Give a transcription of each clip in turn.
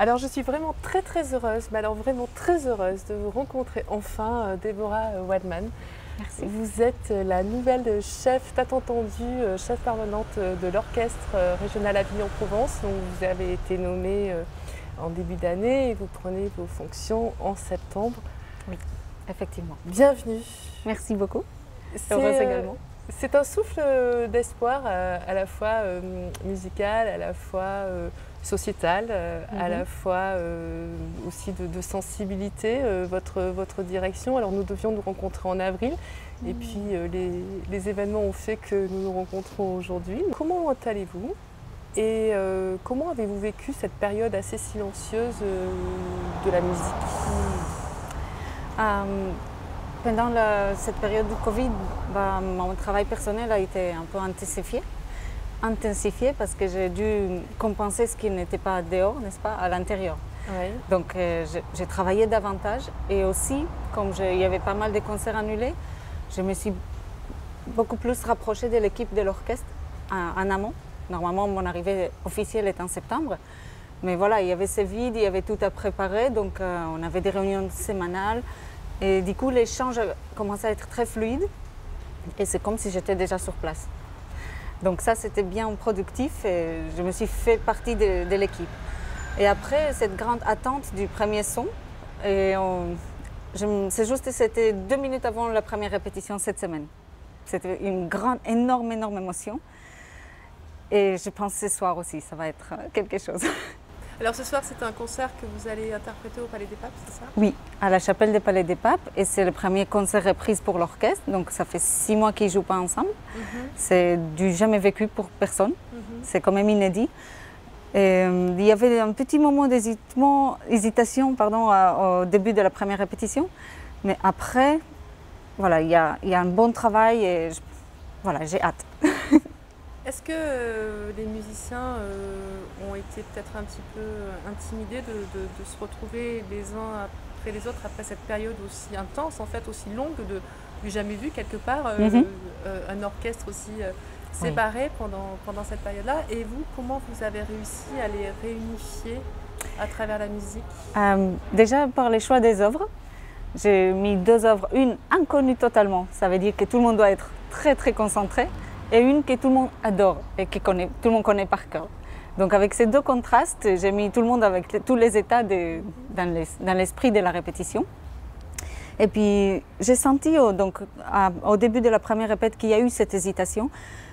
Alors je suis vraiment très heureuse, mais alors vraiment très heureuse de vous rencontrer enfin, Déborah Waldman. Merci. Vous êtes la nouvelle chef, tant entendue, chef permanente de l'orchestre régional Avignon-Provence. Donc vous avez été nommée en début d'année et vous prenez vos fonctions en septembre. Oui, effectivement. Bienvenue. Merci beaucoup. Heureuse également. C'est un souffle d'espoir à la fois musical, à la fois sociétal, à la fois aussi de sensibilité, votre direction. Alors nous devions nous rencontrer en avril et puis les événements ont fait que nous nous rencontrons aujourd'hui. Comment allez-vous et comment avez-vous vécu cette période assez silencieuse de la musique? Pendant cette période du Covid, mon travail personnel a été un peu intensifié parce que j'ai dû compenser ce qui n'était pas dehors, n'est-ce pas, à l'intérieur. Oui. Donc j'ai travaillé davantage et aussi, comme il y avait pas mal de concerts annulés, je me suis beaucoup plus rapprochée de l'équipe de l'orchestre en amont. Normalement, mon arrivée officielle est en septembre. Mais voilà, il y avait ce vide, il y avait tout à préparer, donc on avait des réunions sémanales. Et du coup, l'échange a commencé à être très fluide et c'est comme si j'étais déjà sur place. Donc ça, c'était bien productif et je me suis fait partie de l'équipe. Et après, cette grande attente du premier son, c'est juste, c'était 2 minutes avant la première répétition cette semaine. C'était une grande, énorme émotion. Et je pense ce soir aussi, ça va être quelque chose. Alors ce soir, c'est un concert que vous allez interpréter au Palais des Papes, c'est ça? Oui, à la chapelle des Palais des Papes. Et c'est le premier concert reprise pour l'orchestre. Donc ça fait 6 mois qu'ils ne jouent pas ensemble. C'est du jamais vécu pour personne. C'est quand même inédit. Et, il y avait un petit moment d'hésitation au début de la première répétition. Mais après, voilà, il y a un bon travail et voilà, j'ai hâte. Est-ce que les musiciens ont été peut-être un petit peu intimidés de se retrouver les uns après les autres après cette période aussi intense, en fait, aussi longue, du jamais vu quelque part, un orchestre aussi séparé pendant cette période-là? Et vous, comment vous avez réussi à les réunifier à travers la musique? Déjà par les choix des œuvres. J'ai mis 2 œuvres, une inconnue totalement, ça veut dire que tout le monde doit être très concentré, et une que tout le monde adore et que tout le monde connaît par cœur. Donc avec ces 2 contrastes, j'ai mis tout le monde avec tous les états dans l'esprit de la répétition. Et puis j'ai senti au début de la première répète qu'il y a eu cette hésitation,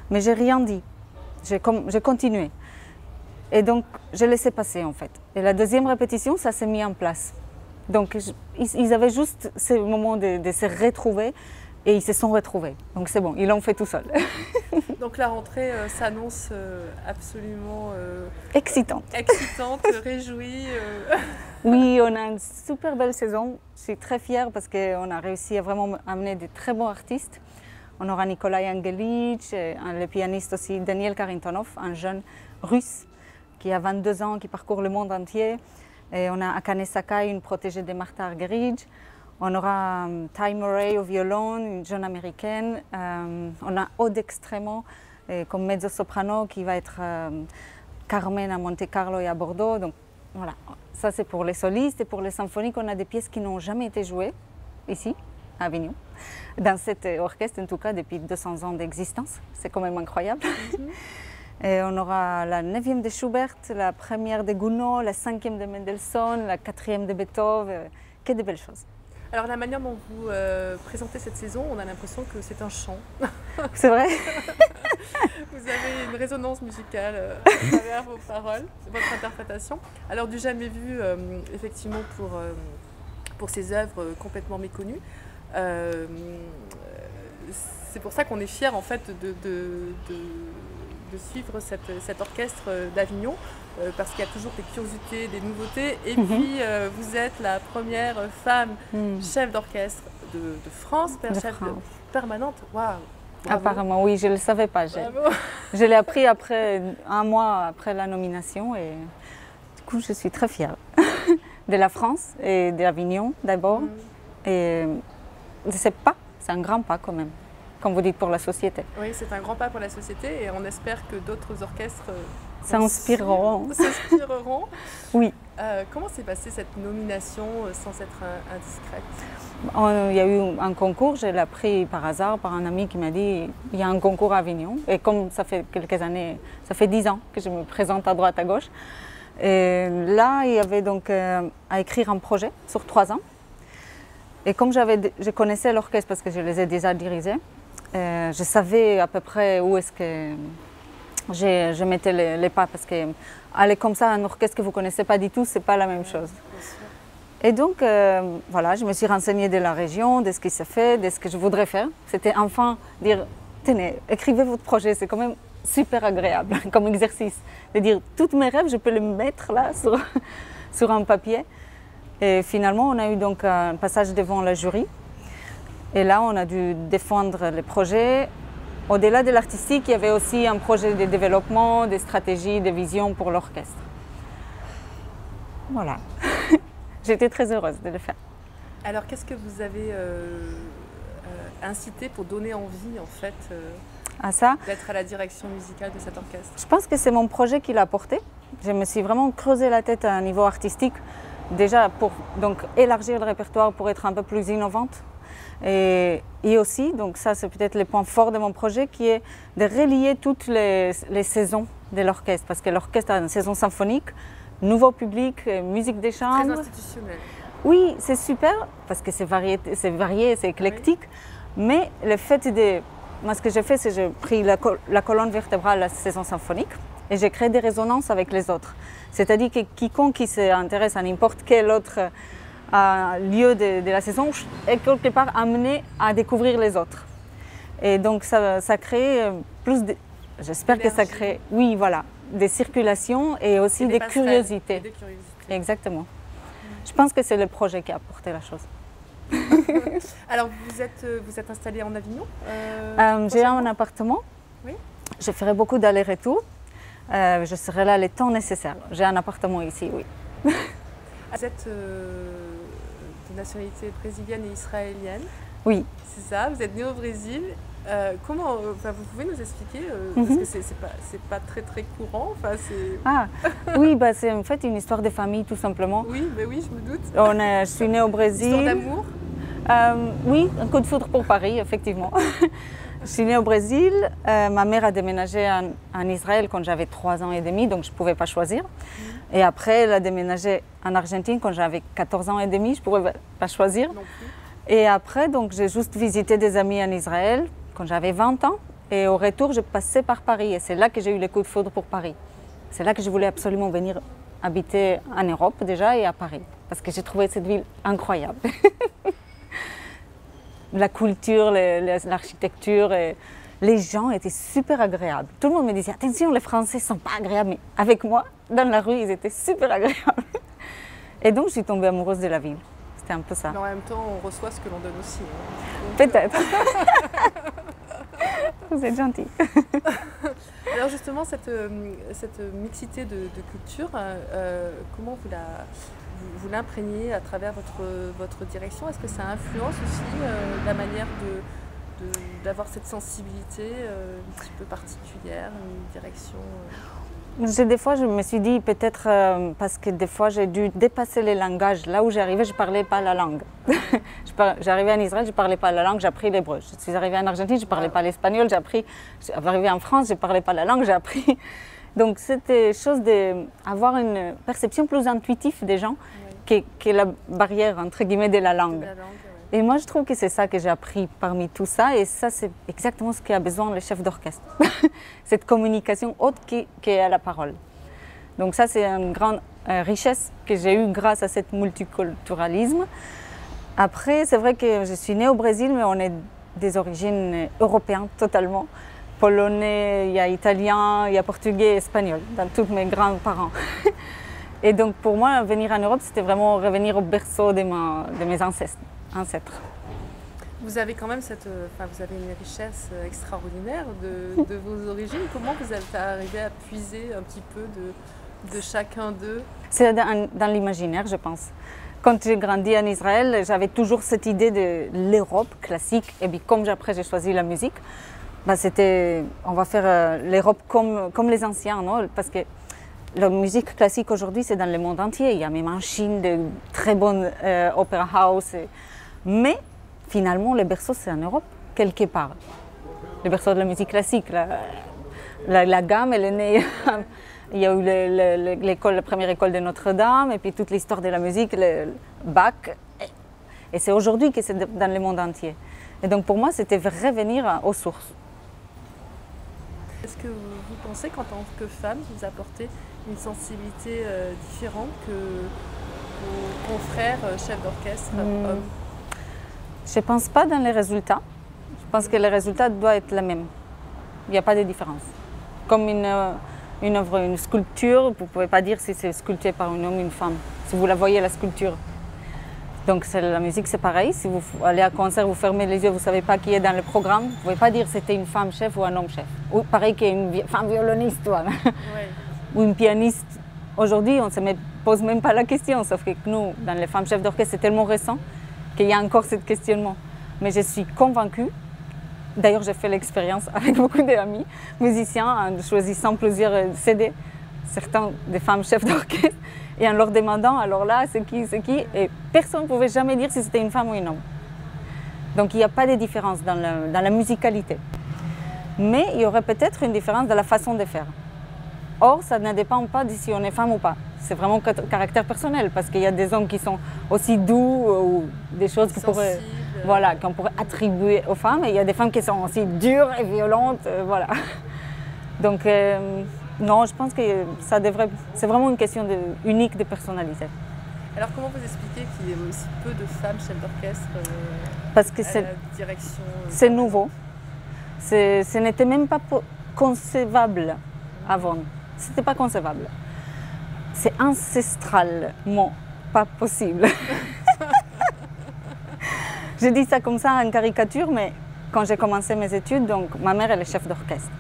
mais j'ai rien dit, j'ai continué. Et donc je laissais passer en fait. Et la deuxième répétition, ça s'est mis en place. Donc ils avaient juste ce moment de se retrouver. Et ils se sont retrouvés. Donc c'est bon, ils l'ont fait tout seuls. Donc la rentrée s'annonce absolument excitante, réjouie. Oui, on a une super belle saison. Je suis très fière parce qu'on a réussi à vraiment amener de très bons artistes. On aura Nikolai Angelic, le pianiste aussi Daniel Karintonov, un jeune russe qui a 22 ans, qui parcourt le monde entier. Et on a Akane Sakai, une protégée de Martha Argerich. On aura Ty Murray au violon, une jeune américaine. On a Aude Extremo comme mezzo-soprano qui va être Carmen à Monte Carlo et à Bordeaux. Donc voilà, ça c'est pour les solistes et pour les symphoniques. On a des pièces qui n'ont jamais été jouées ici, à Avignon, dans cet orchestre en tout cas depuis 200 ans d'existence. C'est quand même incroyable. Et on aura la 9e de Schubert, la 1re de Gounod, la 5e de Mendelssohn, la 4e de Beethoven. Que de belles choses. Alors la manière dont vous présentez cette saison, on a l'impression que c'est un chant. C'est vrai. Vous avez une résonance musicale à travers vos paroles, votre interprétation. Alors du jamais vu, effectivement, pour ces œuvres complètement méconnues. C'est pour ça qu'on est fiers en fait de suivre cet orchestre d'Avignon, parce qu'il y a toujours des curiosités, des nouveautés. Et puis, vous êtes la première femme chef d'orchestre de France, chef permanente. Waouh! Apparemment, oui, je ne le savais pas. Je l'ai appris après 1 mois après la nomination et du coup, je suis très fière de la France et d'Avignon d'abord. Et c'est un grand pas quand même. Comme vous dites, pour la société. Oui, c'est un grand pas pour la société et on espère que d'autres orchestres s'inspireront. S'inspireront. Oui. Comment s'est passée cette nomination sans être indiscrète? Il y a eu un concours, je l'ai appris par hasard par un ami qui m'a dit il y a un concours à Avignon. Et comme ça fait quelques années, ça fait 10 ans que je me présente à droite à gauche. Et là, il y avait donc à écrire un projet sur 3 ans. Et comme je connaissais l'orchestre parce que je les ai déjà dirigés, je savais à peu près où est-ce que je mettais les pas. Parce que aller comme ça à un orchestre que vous ne connaissez pas du tout, ce n'est pas la même chose. Et donc, voilà, je me suis renseignée de la région, de ce qui se fait, de ce que je voudrais faire. C'était enfin dire, tenez, écrivez votre projet, c'est quand même super agréable comme exercice. De dire, tous mes rêves, je peux les mettre là sur un papier. Et finalement, on a eu donc un passage devant le jury. Et là, on a dû défendre les projets. Au-delà de l'artistique, il y avait aussi un projet de développement, des stratégies, des visions pour l'orchestre. Voilà. J'étais très heureuse de le faire. Alors, qu'est-ce que vous avez incité pour donner envie, en fait, à ça, d'être à la direction musicale de cet orchestre? Je pense que c'est mon projet qui l'a porté. Je me suis vraiment creusé la tête à un niveau artistique, déjà pour donc, élargir le répertoire pour être un peu plus innovante. Et aussi, donc ça c'est peut-être le point fort de mon projet, qui est de relier toutes les saisons de l'orchestre. Parce que l'orchestre a une saison symphonique, nouveau public, musique des chambres. Très institutionnel. Oui, c'est super, parce que c'est varié, c'est éclectique. Oui. Mais le fait de... Moi, ce que j'ai fait, c'est que j'ai pris la colonne vertébrale de la saison symphonique et j'ai créé des résonances avec les autres. C'est-à-dire que quiconque qui s'intéresse à n'importe quel autre lieu de la saison est quelque part amené à découvrir les autres. Et donc, ça crée plus de... J'espère que ça crée, oui, voilà, des circulations et aussi des curiosités. Et des curiosités. Exactement. Je pense que c'est le projet qui a apporté la chose. Alors, vous êtes installée en Avignon J'ai un appartement. Oui. Je ferai beaucoup d'allers-retours. Je serai là le temps nécessaire. J'ai un appartement ici, oui. Vous êtes de nationalité brésilienne et israélienne. Oui. C'est ça, vous êtes née au Brésil. Comment, vous pouvez nous expliquer, parce que c'est pas très courant. Oui, c'est en fait une histoire de famille tout simplement. Oui, oui, je me doute. Je suis née au Brésil. Histoire d'amour. Oui, un coup de foudre pour Paris, effectivement. Je suis née au Brésil. Ma mère a déménagé en Israël quand j'avais 3 ans et demi, donc je ne pouvais pas choisir. Et après, elle a déménagé en Argentine quand j'avais 14 ans et demi, je ne pouvais pas choisir. Non plus. Et après, donc, j'ai juste visité des amis en Israël quand j'avais 20 ans. Et au retour, je passais par Paris. Et c'est là que j'ai eu le coup de foudre pour Paris. C'est là que je voulais absolument venir habiter en Europe déjà et à Paris. Parce que j'ai trouvé cette ville incroyable. La culture, l'architecture, les gens étaient super agréables. Tout le monde me disait, attention, les Français ne sont pas agréables. Mais avec moi, dans la rue, ils étaient super agréables. Et donc, je suis tombée amoureuse de la ville. C'était un peu ça. Mais en même temps, on reçoit ce que l'on donne aussi. Peut-être. Vous êtes gentil. Alors justement, cette mixité de culture, comment vous l'imprégnez à travers votre direction? Est-ce que ça influence aussi la manière d'avoir cette sensibilité un petit peu particulière, une direction Des fois, je me suis dit peut-être parce que des fois, j'ai dû dépasser les langages. Là où j'arrivais, je ne parlais pas la langue. J'arrivais en Israël, je ne parlais pas la langue, j'ai appris l'hébreu. Je suis arrivée en Argentine, je ne parlais pas l'espagnol, j'ai appris. Arrivée en France, je ne parlais pas la langue, j'ai appris. Donc, c'était chose d'avoir une perception plus intuitive des gens que la barrière, entre guillemets, de la langue. Et moi, je trouve que c'est ça que j'ai appris parmi tout ça. Et ça, c'est exactement ce qu'a besoin le chef d'orchestre. Cette communication haute qui est à la parole. Donc ça, c'est une grande richesse que j'ai eue grâce à ce multiculturalisme. Après, c'est vrai que je suis née au Brésil, mais on est des origines européennes totalement. Polonais, il y a italien, il y a portugais, espagnol, dans tous mes grands-parents. Et donc, pour moi, venir en Europe, c'était vraiment revenir au berceau de mes ancêtres. Vous avez quand même vous avez une richesse extraordinaire de vos origines. Comment vous êtes arrivé à puiser un petit peu de chacun d'eux? C'est dans l'imaginaire, je pense. Quand j'ai grandi en Israël, j'avais toujours cette idée de l'Europe classique. Et puis comme après j'ai choisi la musique, On va faire l'Europe comme les anciens, non? Parce que la musique classique aujourd'hui, c'est dans le monde entier. Il y a même en Chine de très bonnes opéra house. Mais finalement, le berceau, c'est en Europe, quelque part. Le berceau de la musique classique, la gamme, elle est née. Il y a eu la première école de Notre-Dame, et puis toute l'histoire de la musique, le Bach. Et c'est aujourd'hui que c'est dans le monde entier. Et donc pour moi, c'était revenir aux sources. Est-ce que vous pensez qu'en tant que femme, vous apportez une sensibilité différente que vos confrères chefs d'orchestre hommes? Je ne pense pas dans les résultats. Je pense que les résultats doivent être les mêmes. Il n'y a pas de différence. Comme une œuvre, une sculpture, vous ne pouvez pas dire si c'est sculpté par un homme ou une femme, si vous la voyez, la sculpture. Donc la musique, c'est pareil. Si vous allez à un concert, vous fermez les yeux, vous ne savez pas qui est dans le programme, vous ne pouvez pas dire si c'était une femme chef ou un homme chef. Ou pareil qu'une femme violoniste ou une pianiste. Aujourd'hui, on ne se pose même pas la question, sauf que nous, dans les femmes chefs d'orchestre, c'est tellement récent qu'il y a encore ce questionnement. Mais je suis convaincue. D'ailleurs, j'ai fait l'expérience avec beaucoup d'amis musiciens en choisissant plusieurs CD, certains des femmes chefs d'orchestre, et en leur demandant alors là, c'est qui, et personne ne pouvait jamais dire si c'était une femme ou un homme. Donc il n'y a pas de différence dans la musicalité. Mais il y aurait peut-être une différence dans la façon de faire. Or, ça ne dépend pas de si on est femme ou pas. C'est vraiment caractère personnel, parce qu'il y a des hommes qui sont aussi doux ou des choses qu'on pourrait attribuer aux femmes, et il y a des femmes qui sont aussi dures et violentes, voilà. Donc, non, je pense que c'est vraiment une question unique de personnalité. Alors, comment vous expliquez qu'il y ait aussi peu de femmes chefs d'orchestre parce que à la direction c'est nouveau. Ce n'était même pas concevable avant. C'était pas concevable. C'est ancestralement pas possible. Je dis ça comme ça en caricature, mais quand j'ai commencé mes études, donc ma mère elle est chef d'orchestre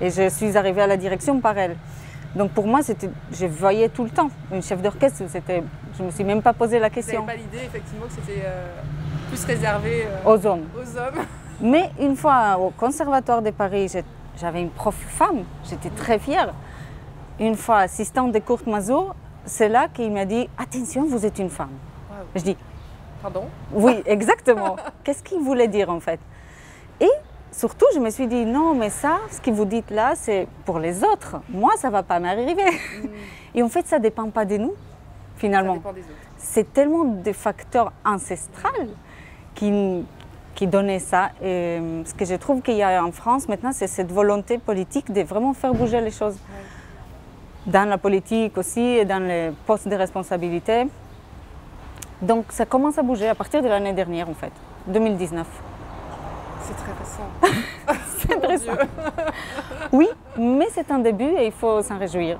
et je suis arrivée à la direction par elle. Donc pour moi, je voyais tout le temps une chef d'orchestre. Je ne me suis même pas posé la question. Vous n'avez pas l'idée effectivement que c'était plus réservé aux hommes. Aux Mais une fois au Conservatoire de Paris, j'avais une prof femme, j'étais très fière. Une fois assistante de Kurt Masur, c'est là qu'il m'a dit « Attention, vous êtes une femme ». Wow. Je dis « Pardon ?» Oui, exactement. Qu'est-ce qu'il voulait dire en fait? Et surtout, je me suis dit « Non, mais ça, ce que vous dites là, c'est pour les autres. Moi, ça ne va pas m'arriver. » Et en fait, ça ne dépend pas de nous, finalement. Ça dépend des autres. C'est tellement des facteurs ancestraux qui donnaient ça. Et ce que je trouve qu'il y a en France maintenant, c'est cette volonté politique de vraiment faire bouger les choses. Ouais. Dans la politique aussi et dans les postes de responsabilité. Donc ça commence à bouger à partir de l'année dernière en fait, 2019. C'est très récent. C'est très récent. Oui, mais c'est un début et il faut s'en réjouir.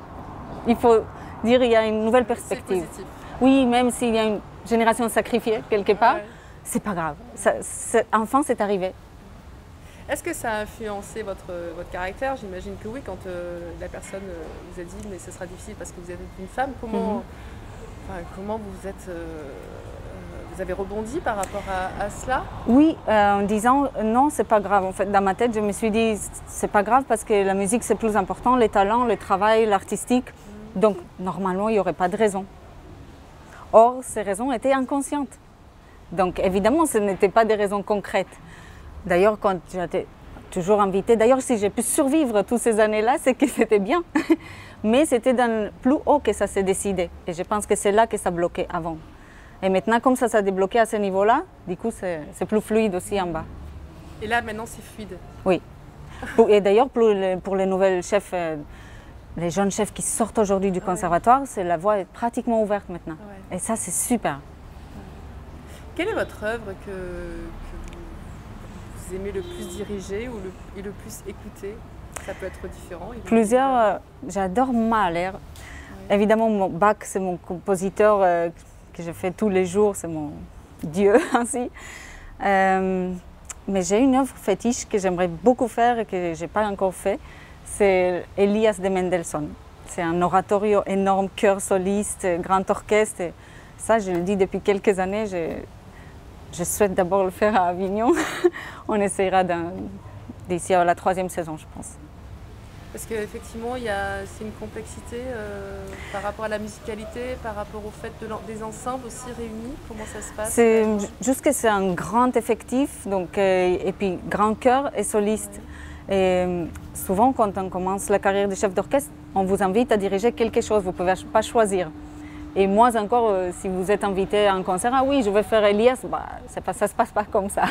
Il faut dire qu'il y a une nouvelle perspective. C'est positif. Oui, même s'il y a une génération sacrifiée quelque part, c'est pas grave. Enfin, c'est arrivé. Est-ce que ça a influencé votre caractère? J'imagine que oui, quand la personne vous a dit mais ce sera difficile parce que vous êtes une femme. Comment vous avez rebondi par rapport à cela? Oui, en disant non, c'est pas grave. En fait, dans ma tête, je me suis dit c'est pas grave parce que la musique c'est plus important, les talents, le travail, l'artistique. Donc normalement, il n'y aurait pas de raison. Or, ces raisons étaient inconscientes. Donc évidemment, ce n'étaient pas des raisons concrètes. D'ailleurs, quand j'étais toujours invitée, d'ailleurs, si j'ai pu survivre toutes ces années-là, c'est que c'était bien. Mais c'était dans plus haut que ça s'est décidé. Et je pense que c'est là que ça bloquait avant. Et maintenant, comme ça s'est débloqué à ce niveau-là, du coup, c'est plus fluide aussi en bas. Et là, maintenant, c'est fluide? Oui. Et d'ailleurs, pour les nouvelles chefs, les jeunes chefs qui sortent aujourd'hui du conservatoire, la voie est pratiquement ouverte maintenant. Et ça, c'est super. Quelle est votre œuvre que vous aimez le plus diriger et le plus écouter? Ça peut être différent. Plusieurs. J'adore Mahler. Oui. Évidemment, Bach, c'est mon compositeur que je fais tous les jours, c'est mon dieu ainsi. Mais j'ai une œuvre fétiche que j'aimerais beaucoup faire et que je n'ai pas encore fait. C'est Elias de Mendelssohn. C'est un oratorio énorme, chœur soliste, grand orchestre. Et ça, je le dis depuis quelques années. Je souhaite d'abord le faire à Avignon. On essaiera d'ici à la 3e saison, je pense. Parce qu'effectivement, c'est une complexité par rapport à la musicalité, par rapport au fait des ensembles aussi réunis. Comment ça se passe? C'est juste que c'est un grand effectif, donc, et puis grand chœur et soliste. Oui. Et souvent, quand on commence la carrière de chef d'orchestre, on vous invite à diriger quelque chose, vous ne pouvez pas choisir. Et moi encore, si vous êtes invité à un concert, ah oui, je vais faire Elias, bah, ça ne se passe pas comme ça.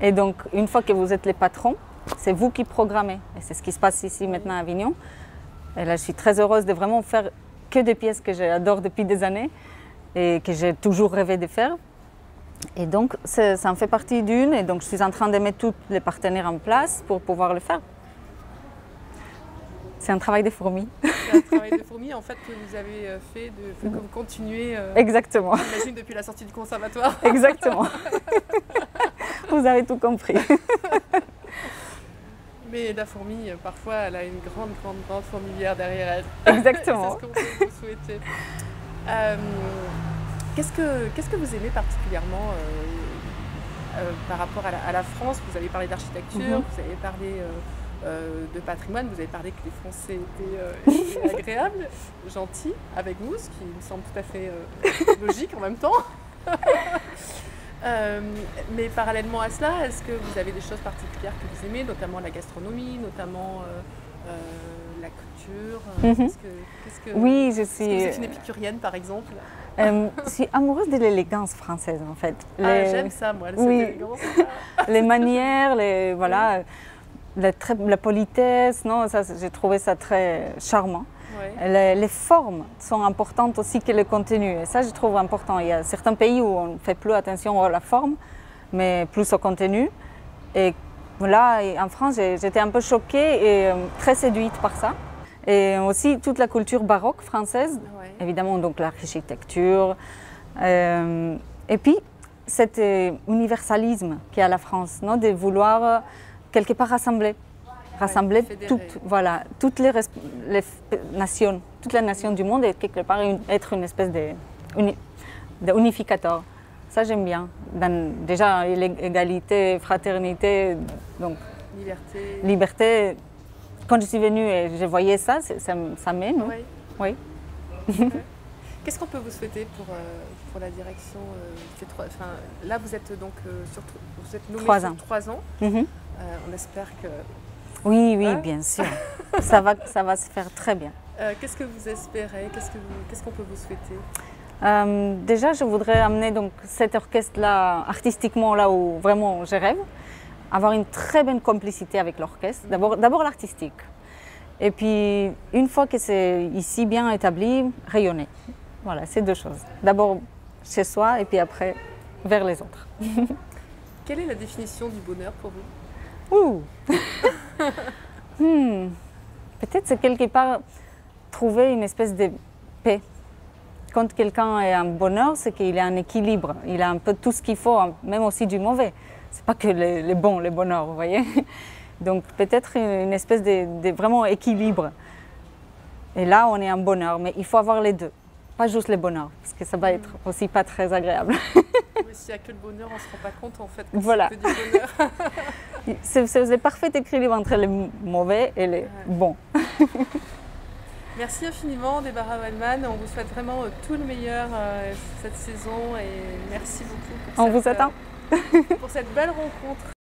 Et donc, une fois que vous êtes les patrons, c'est vous qui programmez. Et c'est ce qui se passe ici maintenant à Avignon. Et là, je suis très heureuse de vraiment faire que des pièces que j'adore depuis des années et que j'ai toujours rêvé de faire. Et donc, ça en fait partie d'une. Et donc, je suis en train de mettre tous les partenaires en place pour pouvoir le faire. C'est un travail de fourmi. C'est un travail de fourmi en fait que vous avez fait, comme continuer. Exactement. J'imagine depuis la sortie du conservatoire. Exactement. Vous avez tout compris. Mais la fourmi, parfois, elle a une grande fourmilière derrière elle. Exactement. C'est ce qu'on peut vous souhaiter. Qu'est-ce que vous aimez particulièrement par rapport à la France? Vous avez parlé d'architecture, vous avez parlé de patrimoine, vous avez parlé que les Français étaient agréables, gentils avec vous, ce qui me semble tout à fait logique en même temps. Mais parallèlement à cela, est-ce que vous avez des choses particulières que vous aimez, notamment la gastronomie, notamment la culture? Oui, je suis... Est-ce que vous êtes une épicurienne par exemple? Je suis amoureuse de l'élégance française en fait. J'aime ça moi, cette élégance. Les manières, voilà, la politesse, non, ça, j'ai trouvé ça très charmant. Ouais. Les formes sont importantes aussi que le contenu, et ça je trouve important. Il y a certains pays où on ne fait plus attention à la forme, mais plus au contenu. Et là, en France, j'étais un peu choquée et très séduite par ça. Et aussi toute la culture baroque française, évidemment, donc l'architecture. Et puis cet universalisme qu'il y a à la France, non, de vouloir quelque part rassembler toutes les nations, toutes les nations du monde et quelque part être une espèce d'unificateur. Ça j'aime bien. Déjà l'égalité, fraternité, donc liberté. Quand je suis venue et je voyais ça, ça m'aime. Oui. Qu'est-ce qu'on peut vous souhaiter pour la direction là vous êtes donc vous êtes nommée sur 3 ans. On espère que... Oui, bien sûr. ça va se faire très bien. Qu'est-ce que vous espérez? Qu'est-ce qu'on peut vous souhaiter? Déjà, je voudrais amener donc, cet orchestre-là, artistiquement, là où vraiment je rêve. Avoir une très bonne complicité avec l'orchestre. D'abord l'artistique. Et puis, une fois que c'est ici bien établi, rayonner. Voilà, c'est 2 choses. D'abord chez soi et puis après vers les autres. Quelle est la définition du bonheur pour vous? Peut-être c'est quelque part trouver une espèce de paix. Quand quelqu'un est en bonheur, c'est qu'il est en équilibre. Il a un peu tout ce qu'il faut, même aussi du mauvais. C'est pas que les bons, les bonheurs, vous voyez. Donc peut-être une espèce de vraiment équilibre. Et là, on est en bonheur, mais il faut avoir les deux. Pas juste le bonheur, parce que ça va être aussi pas très agréable. Mais s'il n'y a que le bonheur, on ne se rend pas compte en fait que voilà. c'est que du bonheur. C'est le parfait équilibre entre les mauvais et les bons. Merci infiniment, Deborah Wellman. On vous souhaite vraiment tout le meilleur cette saison et merci beaucoup pour, pour cette belle rencontre.